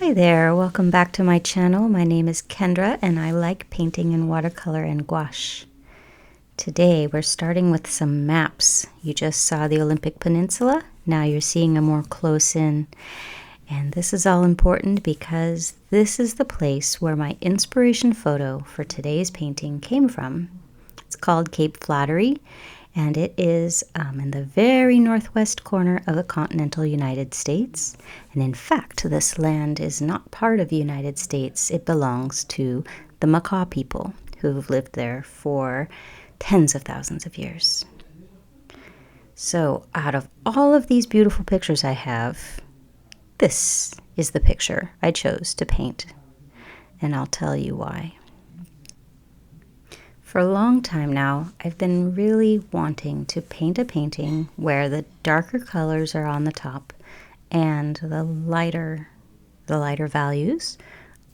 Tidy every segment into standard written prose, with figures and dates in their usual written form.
Hi there, welcome back to my channel. My name is Kendra and I like painting in watercolor and gouache. Today we're starting with some maps. You just saw the Olympic Peninsula, now you're seeing a more close in. And this is all important because this is the place where my inspiration photo for today's painting came from. It's called Cape Flattery and it is in the very northwest corner of the continental United States. And in fact, this land is not part of the United States. It belongs to the Makah people who have lived there for tens of thousands of years. So out of all of these beautiful pictures I have, this is the picture I chose to paint, and I'll tell you why. For a long time now, I've been really wanting to paint a painting where the darker colors are on the top and the lighter values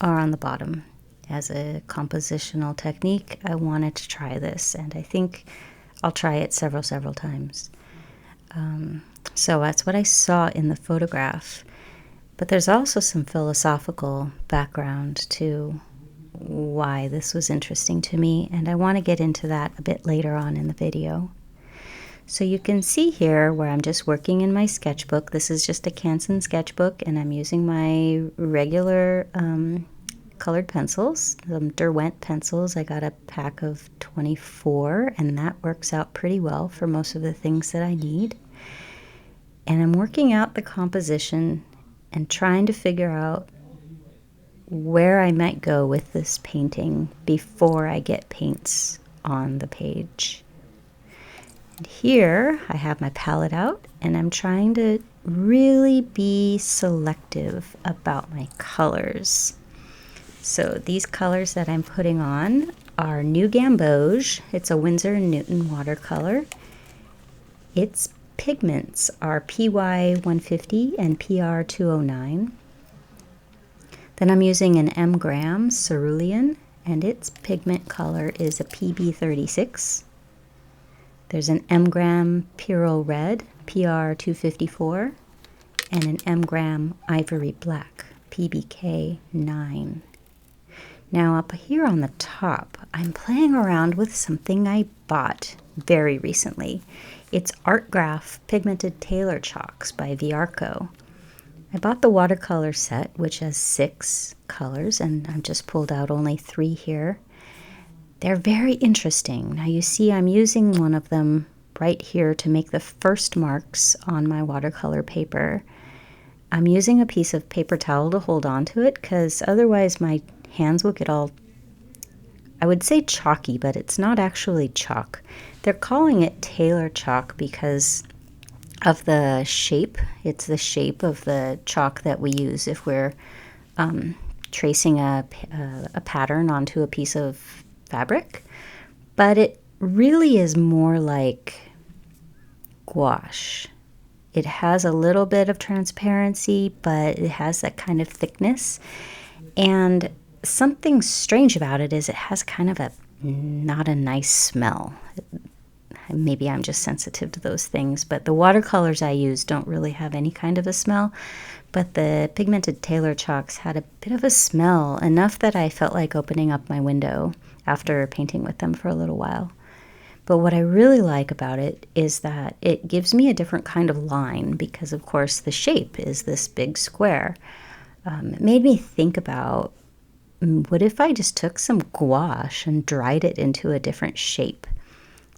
are on the bottom. As a compositional technique, I wanted to try this, and I think I'll try it several times. So that's what I saw in the photograph. But there's also some philosophical background to why this was interesting to me, and I want to get into that a bit later on in the video. So you can see here where I'm just working in my sketchbook. This is just a Canson sketchbook, and I'm using my regular colored pencils, Derwent pencils. I got a pack of 24, and that works out pretty well for most of the things that I need. And I'm working out the composition and trying to figure out where I might go with this painting before I get paints on the page. And here I have my palette out, and I'm trying to really be selective about my colors. So these colors that I'm putting on are New Gamboge. It's a Winsor & Newton watercolor. Its pigments are PY 150 and PR 209. Then I'm using an M-gram cerulean, and its pigment color is a PB 36. There's an M-gram Pyrrole Red, PR 254, and an M-gram Ivory Black, PBK 9. Now up here on the top, I'm playing around with something I bought very recently. It's Artgraf Pigmented Tailor Chalks by Viarco. I bought the watercolor set, which has 6 colors, and I've just pulled out only 3 here. They're very interesting. Now you see I'm using one of them right here to make the first marks on my watercolor paper. I'm using a piece of paper towel to hold on to it because otherwise my hands will get all, I would say chalky, but it's not actually chalk. They're calling it tailor chalk because of the shape. It's the shape of the chalk that we use if we're tracing a pattern onto a piece of fabric. But it really is more like gouache. It has a little bit of transparency, but it has that kind of thickness. And something strange about it is it has kind of a not a nice smell. Maybe I'm just sensitive to those things, but the watercolors I use don't really have any kind of a smell. But the pigmented tailor chalks had a bit of a smell, enough that I felt like opening up my window after painting with them for a little while. But what I really like about it is that it gives me a different kind of line because, of course, the shape is this big square. It made me think about, what if I just took some gouache and dried it into a different shape?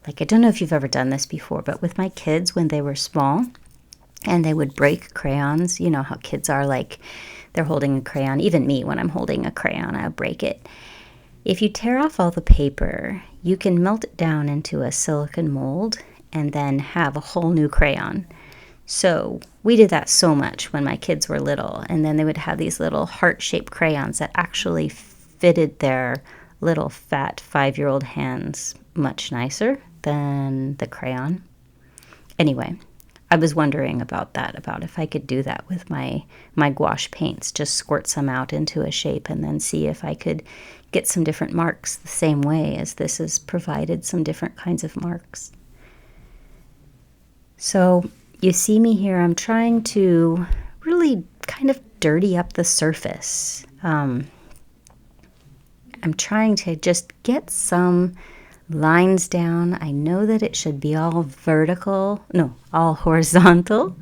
Like, I don't know if you've ever done this before, but with my kids when they were small and they would break crayons, you know how kids are, like they're holding a crayon. Even me, when I'm holding a crayon, I'll break it. If you tear off all the paper, you can melt it down into a silicone mold and then have a whole new crayon. So we did that so much when my kids were little, and then they would have these little heart-shaped crayons that actually fitted their little fat 5-year-old hands much nicer than the crayon. Anyway, I was wondering about that, about if I could do that with my gouache paints, just squirt some out into a shape and then see if I could get some different marks the same way as this has provided some different kinds of marks. So you see me here, I'm trying to really kind of dirty up the surface. I'm trying to just get some lines down. I know that it should be all all horizontal,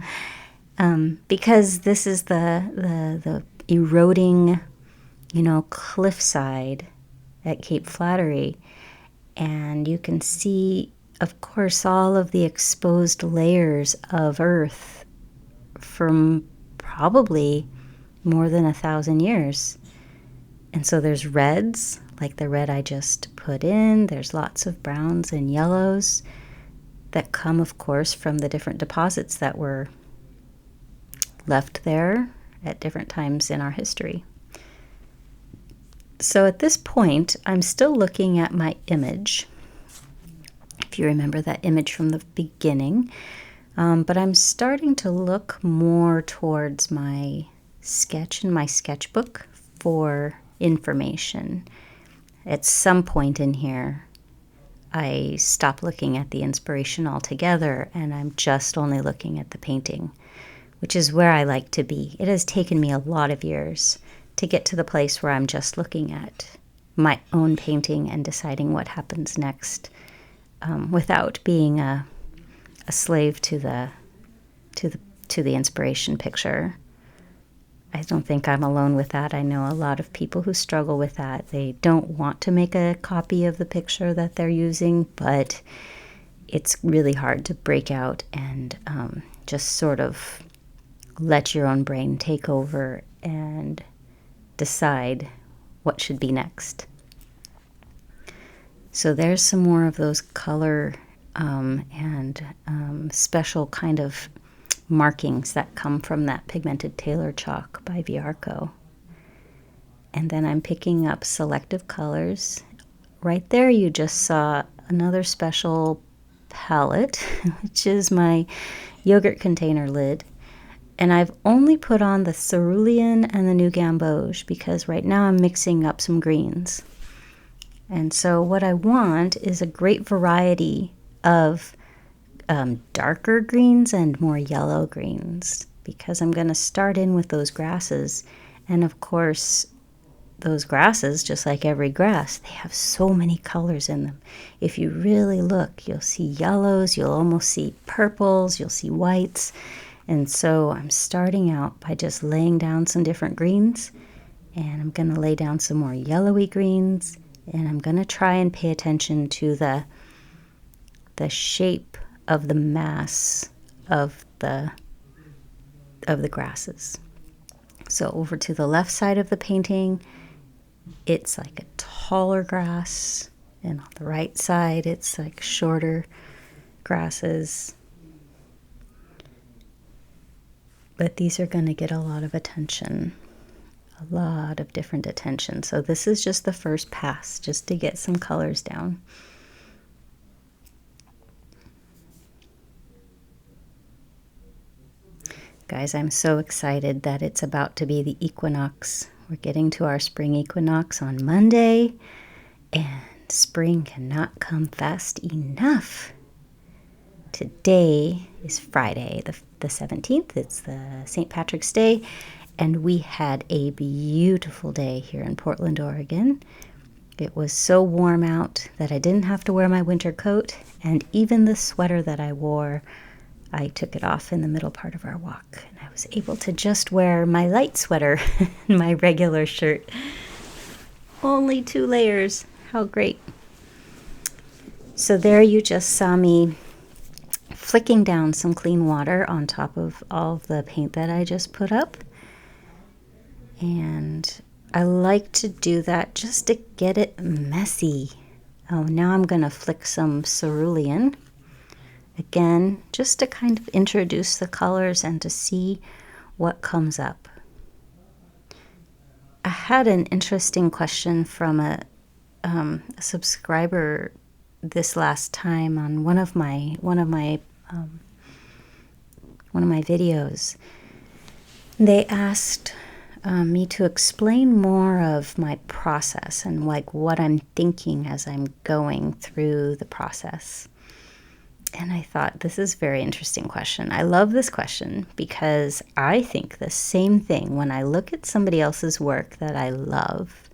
because this is the eroding, cliffside at Cape Flattery. And you can see, of course, all of the exposed layers of earth from probably more than 1,000 years. And so there's reds, like the red I just put in. There's lots of browns and yellows that come, of course, from the different deposits that were left there at different times in our history. So at this point, I'm still looking at my image, if you remember that image from the beginning, but I'm starting to look more towards my sketch in my sketchbook for information. At some point in here, I stop looking at the inspiration altogether, and I'm just only looking at the painting, which is where I like to be. It has taken me a lot of years to get to the place where I'm just looking at my own painting and deciding what happens next, without being a slave to the inspiration picture. I don't think I'm alone with that. I know a lot of people who struggle with that. They don't want to make a copy of the picture that they're using, but it's really hard to break out and just sort of let your own brain take over and decide what should be next. So there's some more of those color and special kind of markings that come from that pigmented tailor chalk by Viarco. And then I'm picking up selective colors. Right there you just saw another special palette, which is my yogurt container lid. And I've only put on the cerulean and the new gamboge because right now I'm mixing up some greens. And so what I want is a great variety of darker greens and more yellow greens, because I'm going to start in with those grasses. And of course, those grasses, just like every grass, they have so many colors in them. If you really look, you'll see yellows, you'll almost see purples, you'll see whites. And so I'm starting out by just laying down some different greens, and I'm going to lay down some more yellowy greens, and I'm going to try and pay attention to the shape of the mass of the grasses. So over to the left side of the painting, it's like a taller grass, and on the right side it's like shorter grasses. But these are going to get a lot of attention, a lot of different attention. So this is just the first pass, just to get some colors down. Guys, I'm so excited that it's about to be the equinox. We're getting to our spring equinox on Monday, and spring cannot come fast enough. Today is Friday, the 17th. It's the St. Patrick's Day, and we had a beautiful day here in Portland, Oregon. It was so warm out that I didn't have to wear my winter coat, and even the sweater that I wore, I took it off in the middle part of our walk, and I was able to just wear my light sweater and my regular shirt. Only 2 layers. How great. So there you just saw me flicking down some clean water on top of all of the paint that I just put up. And I like to do that just to get it messy. Oh, now I'm going to flick some cerulean. Again, just to kind of introduce the colors and to see what comes up. I had an interesting question from a subscriber this last time on one of my videos. They asked me to explain more of my process and like what I'm thinking as I'm going through the process. And I thought, this is a very interesting question. I love this question because I think the same thing when I look at somebody else's work that I love.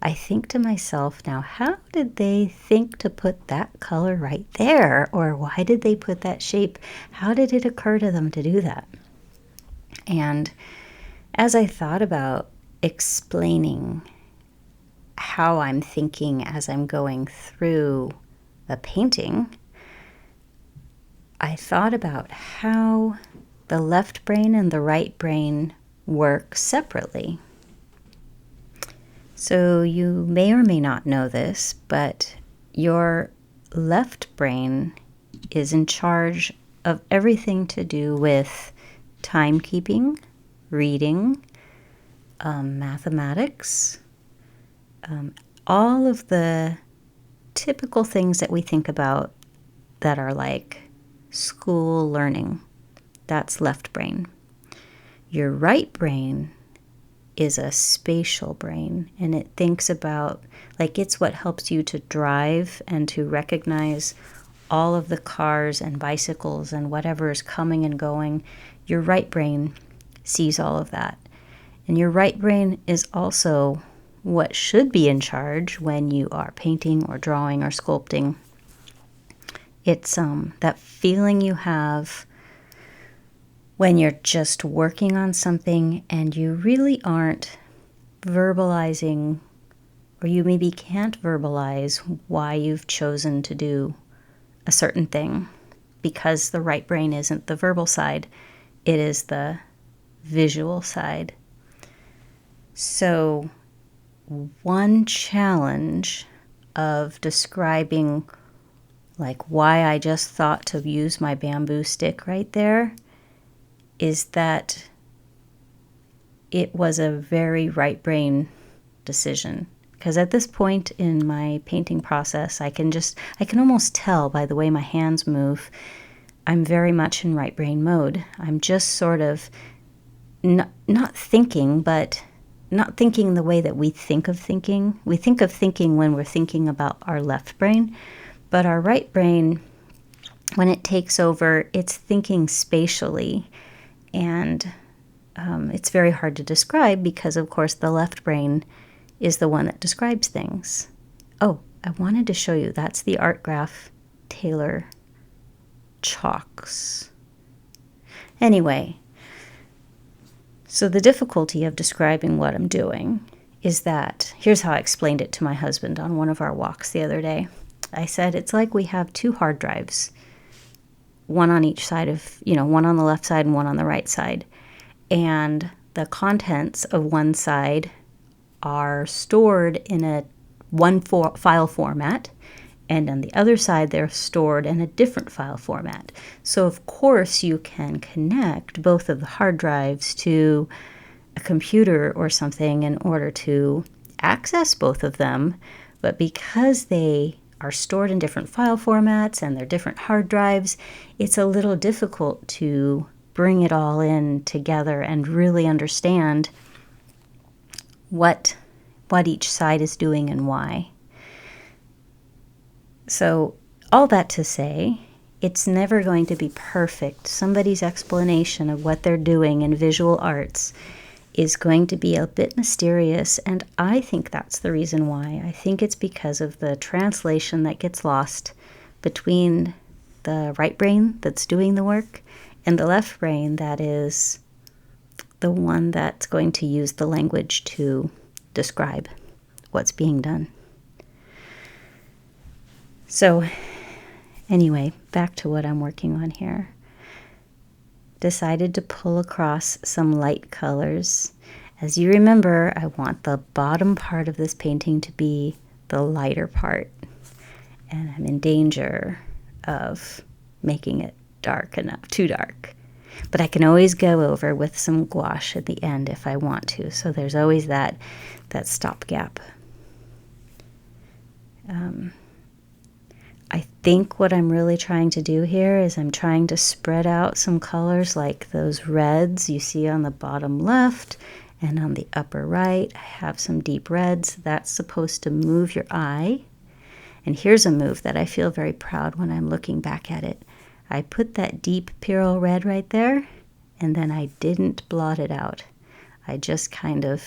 I think to myself, now, how did they think to put that color right there? Or why did they put that shape? How did it occur to them to do that? And as I thought about explaining how I'm thinking as I'm going through a painting, I thought about how the left brain and the right brain work separately. So you may or may not know this, but your left brain is in charge of everything to do with timekeeping, reading, mathematics, all of the typical things that we think about that are like school learning. That's left brain. Your right brain is a spatial brain, and it thinks about, like, it's what helps you to drive and to recognize all of the cars and bicycles and whatever is coming and going. Your right brain sees all of that. And your right brain is also what should be in charge when you are painting or drawing or sculpting. It's that feeling you have when you're just working on something and you really aren't verbalizing, or you maybe can't verbalize why you've chosen to do a certain thing, because the right brain isn't the verbal side, it is the visual side. So one challenge of describing like why I just thought to use my bamboo stick right there is that it was a very right brain decision. Because at this point in my painting process, I can almost tell by the way my hands move, I'm very much in right brain mode. I'm just sort of not thinking, but not thinking the way that we think of thinking. We think of thinking when we're thinking about our left brain, but our right brain, when it takes over, it's thinking spatially. And it's very hard to describe because, of course, the left brain is the one that describes things. Oh, I wanted to show you. That's the Artgraf Tailor chalks. Anyway, so the difficulty of describing what I'm doing is that, here's how I explained it to my husband on one of our walks the other day. I said, it's like we have two hard drives, one on each side of, one on the left side and one on the right side. And the contents of one side are stored in a file format, and on the other side they're stored in a different file format. So of course you can connect both of the hard drives to a computer or something in order to access both of them, but because they are stored in different file formats and they're different hard drives, it's a little difficult to bring it all in together and really understand what each side is doing and why. So all that to say, it's never going to be perfect. Somebody's explanation of what they're doing in visual arts is going to be a bit mysterious, and I think that's the reason why. I think it's because of the translation that gets lost between the right brain that's doing the work and the left brain that is the one that's going to use the language to describe what's being done. So anyway, back to what I'm working on here. Decided to pull across some light colors. As you remember, I want the bottom part of this painting to be the lighter part, and I'm in danger of making it too dark. But I can always go over with some gouache at the end if I want to, so there's always that stopgap. I think what I'm really trying to do here is I'm trying to spread out some colors like those reds you see on the bottom left and on the upper right. I have some deep reds. That's supposed to move your eye. And here's a move that I feel very proud when I'm looking back at it. I put that deep Pyrrole red right there, and then I didn't blot it out. I just kind of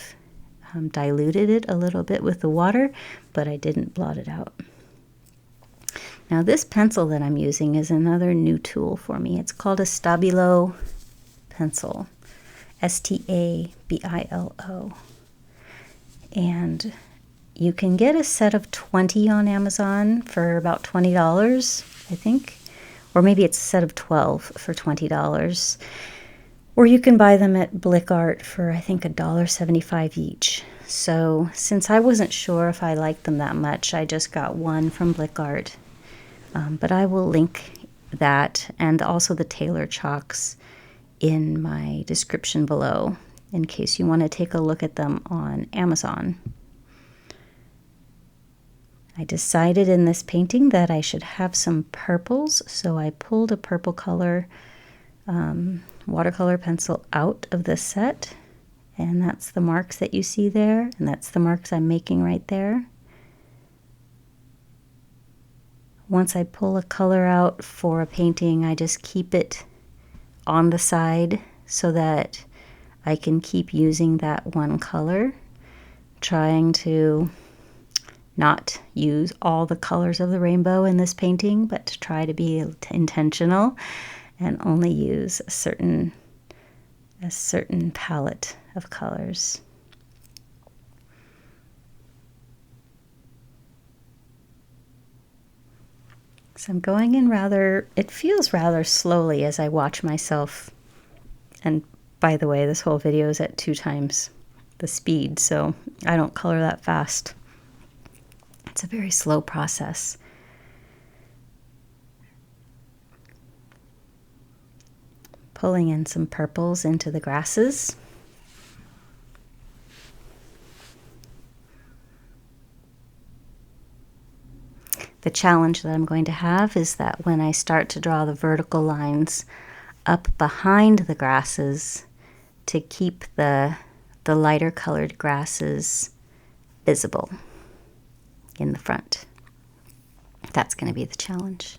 diluted it a little bit with the water, but I didn't blot it out. Now this pencil that I'm using is another new tool for me. It's called a Stabilo pencil, Stabilo. And you can get a set of 20 on Amazon for about $20, I think. Or maybe it's a set of 12 for $20. Or you can buy them at Blick Art for, I think, $1.75 each. So since I wasn't sure if I liked them that much, I just got one from Blick Art. But I will link that and also the Tailor chalks in my description below in case you want to take a look at them on Amazon. I decided in this painting that I should have some purples, so I pulled a purple color watercolor pencil out of the set, and that's the marks that you see there, and that's the marks I'm making right there. Once I pull a color out for a painting, I just keep it on the side so that I can keep using that one color, trying to not use all the colors of the rainbow in this painting, but to try to be intentional and only use a certain palette of colors. So I'm going in it feels rather slowly as I watch myself. And by the way, this whole video is at 2 times the speed, so I don't color that fast. It's a very slow process. Pulling in some purples into the grasses. The challenge that I'm going to have is that when I start to draw the vertical lines up behind the grasses to keep the lighter colored grasses visible in the front. That's going to be the challenge.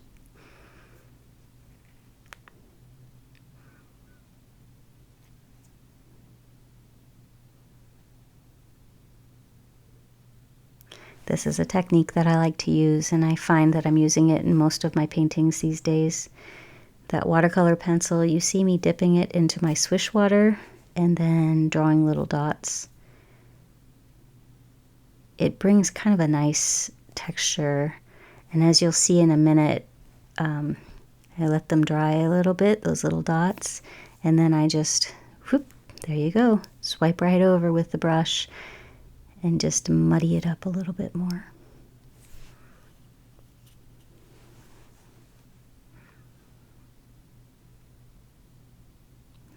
This is a technique that I like to use, and I find that I'm using it in most of my paintings these days. That watercolor pencil, you see me dipping it into my swish water and then drawing little dots. It brings kind of a nice texture, and as you'll see in a minute, I let them dry a little bit, those little dots, and then I just, whoop, there you go, swipe right over with the brush and just muddy it up a little bit more.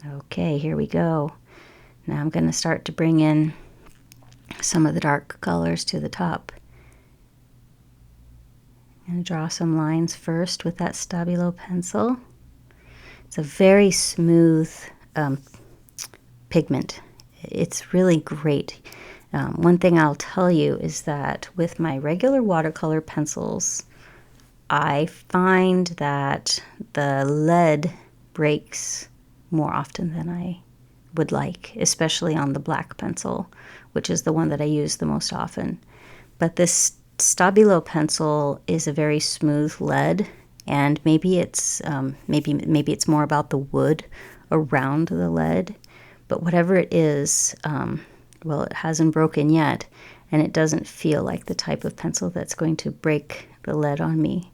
Okay, here we go. Now I'm going to start to bring in some of the dark colors to the top. I'm going to draw some lines first with that Stabilo pencil. It's a very smooth pigment. It's really great. One thing I'll tell you is that with my regular watercolor pencils, I find that the lead breaks more often than I would like, especially on the black pencil, which is the one that I use the most often. But this Stabilo pencil is a very smooth lead, and maybe it's maybe it's more about the wood around the lead, but whatever it is, well, it hasn't broken yet, and it doesn't feel like the type of pencil that's going to break the lead on me.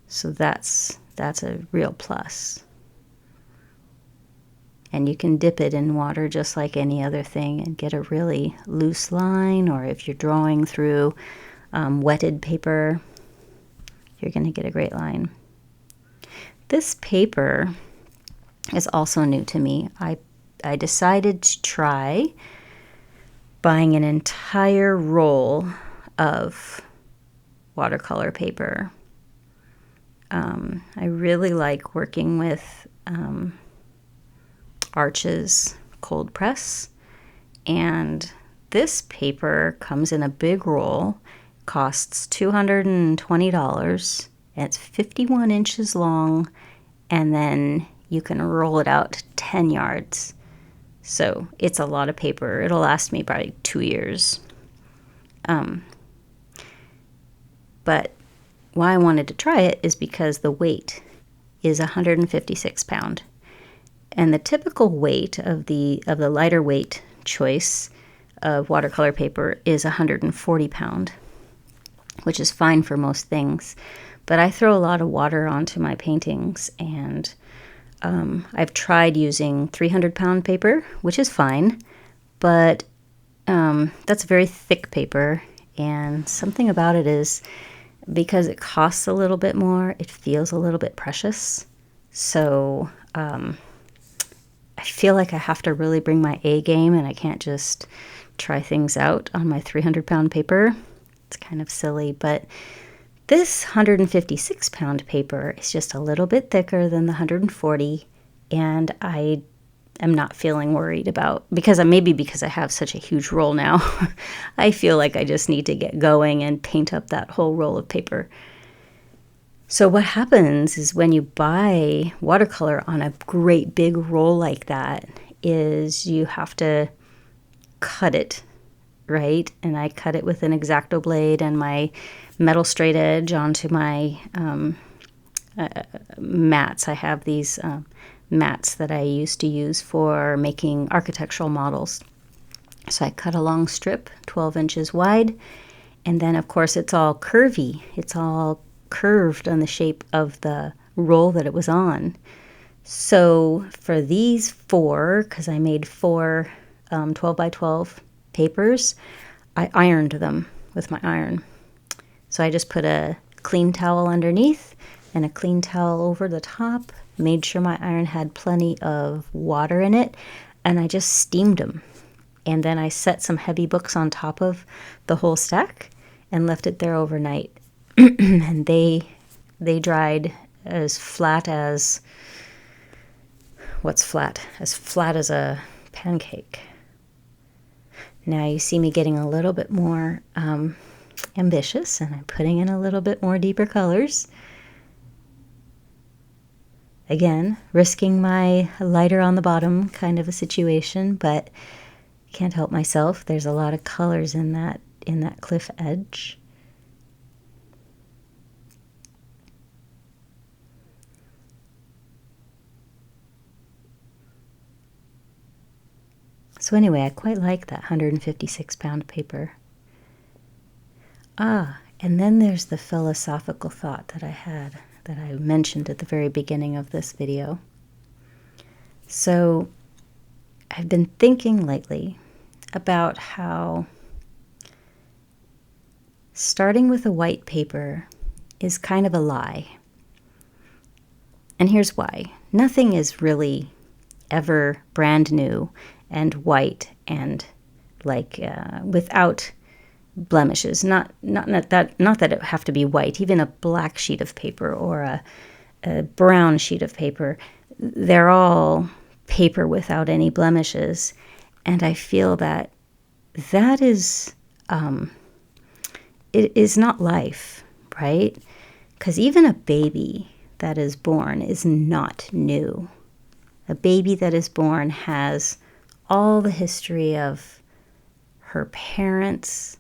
So that's a real plus. And you can dip it in water just like any other thing and get a really loose line, or if you're drawing through wetted paper, you're going to get a great line. This paper is also new to me. I decided to try buying an entire roll of watercolor paper. I really like working with Arch's cold press, and this paper comes in a big roll, costs $220, and it's 51 inches long, and then you can roll it out 10 yards. So it's a lot of paper. It'll last me probably 2 years. But why I wanted to try it is because the weight is 156 pound. And the typical weight of the lighter weight choice of watercolor paper is 140 pound, which is fine for most things. But I throw a lot of water onto my paintings, and I've tried using 300 pound paper, which is fine, but that's very thick paper, and something about it is because it costs a little bit more, it feels a little bit precious. So I feel like I have to really bring my A game, and I can't just try things out on my 300 pound paper. It's kind of silly, but this 156 pound paper is just a little bit thicker than the 140, and I am not feeling worried about, because I have such a huge roll now, I feel like I just need to get going and paint up that whole roll of paper. So what happens is when you buy watercolor on a great big roll like that is you have to cut it, right? And I cut it with an X-Acto blade and my metal straight edge onto my mats. I have these mats that I used to use for making architectural models. So I cut a long strip, 12 inches wide, and then of course it's all curvy. It's all curved on the shape of the roll that it was on. So for these four, because I made four 12 by 12 papers, I ironed them with my iron. So I just put a clean towel underneath and a clean towel over the top, made sure my iron had plenty of water in it, and I just steamed them. And then I set some heavy books on top of the whole stack and left it there overnight. And they dried as flat as, what's flat? As flat as a pancake. Now you see me getting a little bit more ambitious, and I'm putting in a little bit more deeper colors. Again, risking my lighter on the bottom kind of a situation, but can't help myself. There's a lot of colors in that cliff edge. So anyway, I quite like that 156 pound paper. And then there's the philosophical thought that I had, that I mentioned at the very beginning of this video. So I've been thinking lately about how starting with a white paper is kind of a lie. And here's why. Nothing is really ever brand new and white and without blemishes. Not that it have to be white. Even a black sheet of paper or a brown sheet of paper, they're all paper without any blemishes. And I feel that is it is not life, right? Because even a baby that is born is not new. A baby that is born has all the history of her parents.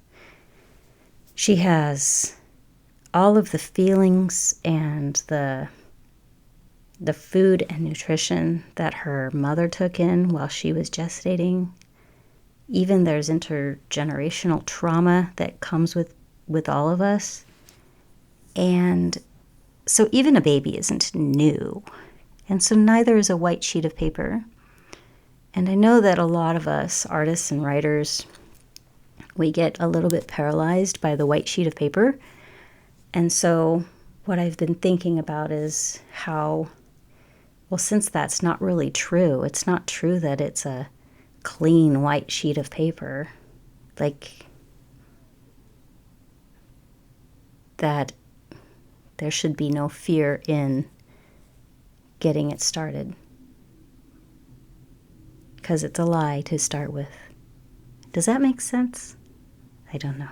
She has all of the feelings and the food and nutrition that her mother took in while she was gestating. Even there's intergenerational trauma that comes with all of us. And so even a baby isn't new. And so neither is a white sheet of paper. And I know that a lot of us, artists and writers, we get a little bit paralyzed by the white sheet of paper. And so what I've been thinking about is how, well, since that's not really true, it's not true that it's a clean white sheet of paper, like that there should be no fear in getting it started. Because it's a lie to start with. Does that make sense? I don't know.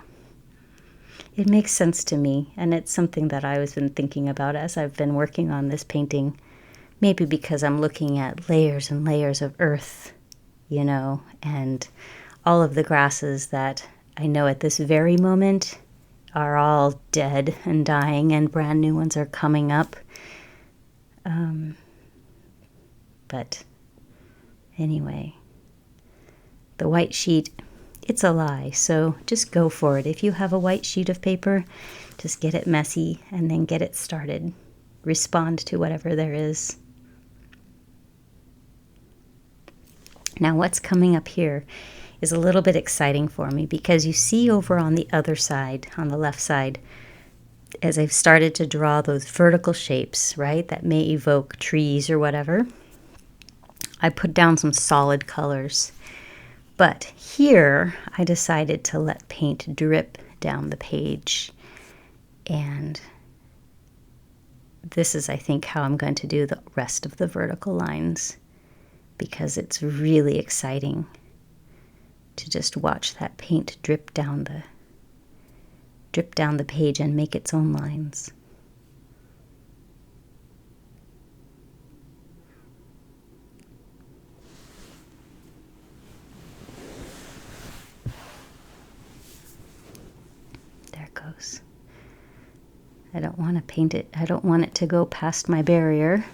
it makes sense to me, and it's something that I've been thinking about as I've been working on this painting. Maybe because I'm looking at layers and layers of earth, you know, and all of the grasses that I know at this very moment are all dead and dying, and brand new ones are coming up. But anyway, the white sheet, it's a lie, so just go for it. If you have a white sheet of paper, just get it messy and then get it started. Respond to whatever there is. Now what's coming up here is a little bit exciting for me, because you see over on the other side, on the left side, as I've started to draw those vertical shapes, right, that may evoke trees or whatever, I put down some solid colors. But here I decided to let paint drip down the page. And this is, I think, how I'm going to do the rest of the vertical lines, because it's really exciting to just watch that paint drip down the page and make its own lines. There it goes. I don't want to paint it. I don't want it to go past my barrier.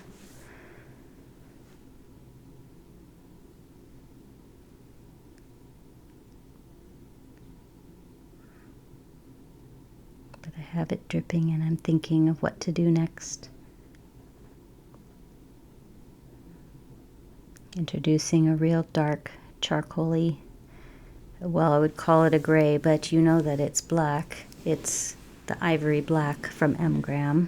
But I have it dripping and I'm thinking of what to do next. Introducing a real dark charcoaly, well, I would call it a gray, but you know that it's black. It's the ivory black from Artgraf.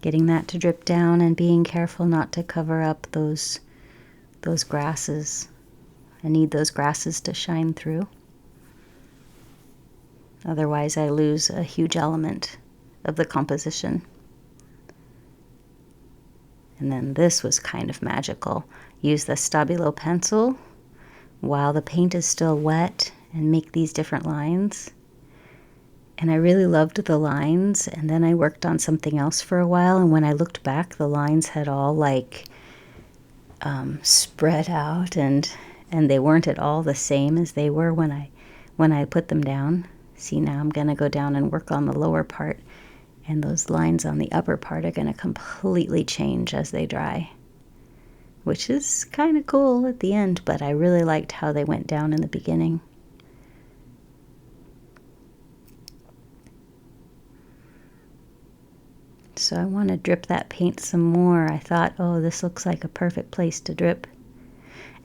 Getting that to drip down and being careful not to cover up those grasses. I need those grasses to shine through. Otherwise I lose a huge element of the composition. And then this was kind of magical. Use the Stabilo pencil while the paint is still wet and make these different lines. And I really loved the lines, and then I worked on something else for a while, and when I looked back, the lines had all like spread out, and they weren't at all the same as they were when I put them down. See, now I'm going to go down and work on the lower part, and those lines on the upper part are going to completely change as they dry, which is kind of cool at the end, but I really liked how they went down in the beginning. So I want to drip that paint some more. I thought, oh, this looks like a perfect place to drip.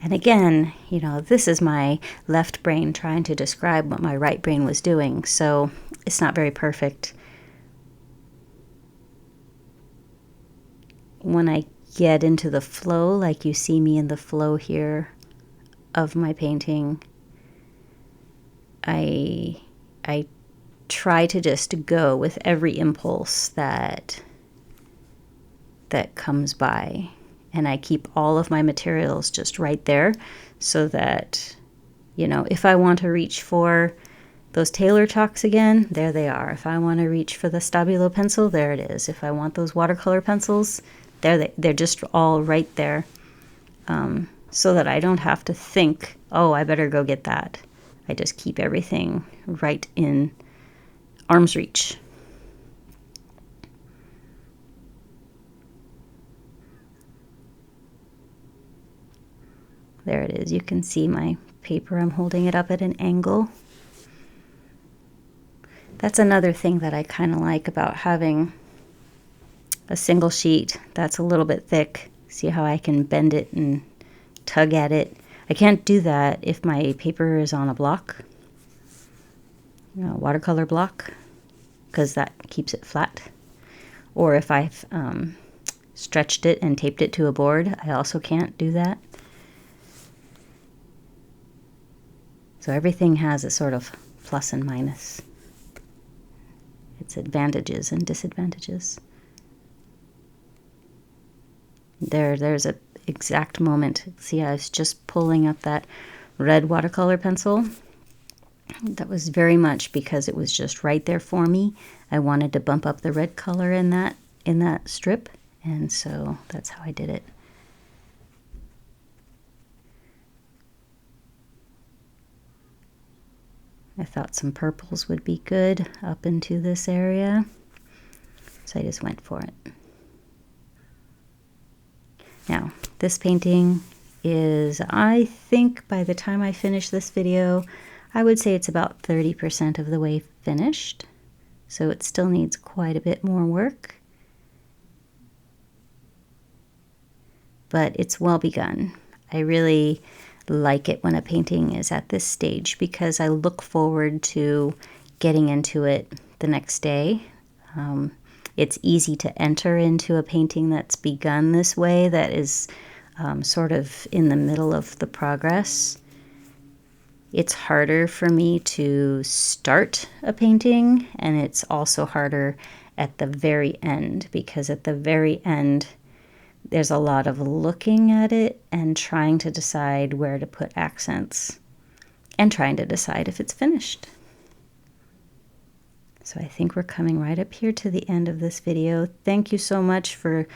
And again, you know, this is my left brain trying to describe what my right brain was doing, so it's not very perfect. When I get into the flow, like you see me in the flow here of my painting, I try to just go with every impulse that comes by, and I keep all of my materials just right there, so that, you know, if I want to reach for those tailor chalks again, there they are. If I want to reach for the Stabilo pencil, there it is. If I want those watercolor pencils, they're just all right there, so that I don't have to think, oh, I better go get that. I just keep everything right in arm's reach. There it is. You can see my paper. I'm holding it up at an angle. That's another thing that I kind of like about having a single sheet that's a little bit thick. See how I can bend it and tug at it? I can't do that if my paper is on a block, you know, watercolor block, because that keeps it flat. Or if I've stretched it and taped it to a board, I also can't do that. So everything has a sort of plus and minus. Its advantages and disadvantages. There's a exact moment. See, I was just pulling up that red watercolor pencil. That was very much because it was just right there for me. I wanted to bump up the red color in that strip, and so that's how I did it. I thought some purples would be good up into this area, so I just went for it. Now, this painting is, I think by the time I finish this video, I would say it's about 30% of the way finished. So it still needs quite a bit more work. But it's well begun. I really like it when a painting is at this stage because I look forward to getting into it the next day. It's easy to enter into a painting that's begun this way, that is sort of in the middle of the progress. It's harder for me to start a painting, and it's also harder at the very end, because at the very end there's a lot of looking at it and trying to decide where to put accents and trying to decide if it's finished. So I think we're coming right up here to the end of this video. Thank you so much for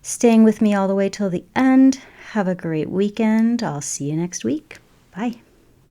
staying with me all the way till the end. Have a great weekend. I'll see you next week. Bye.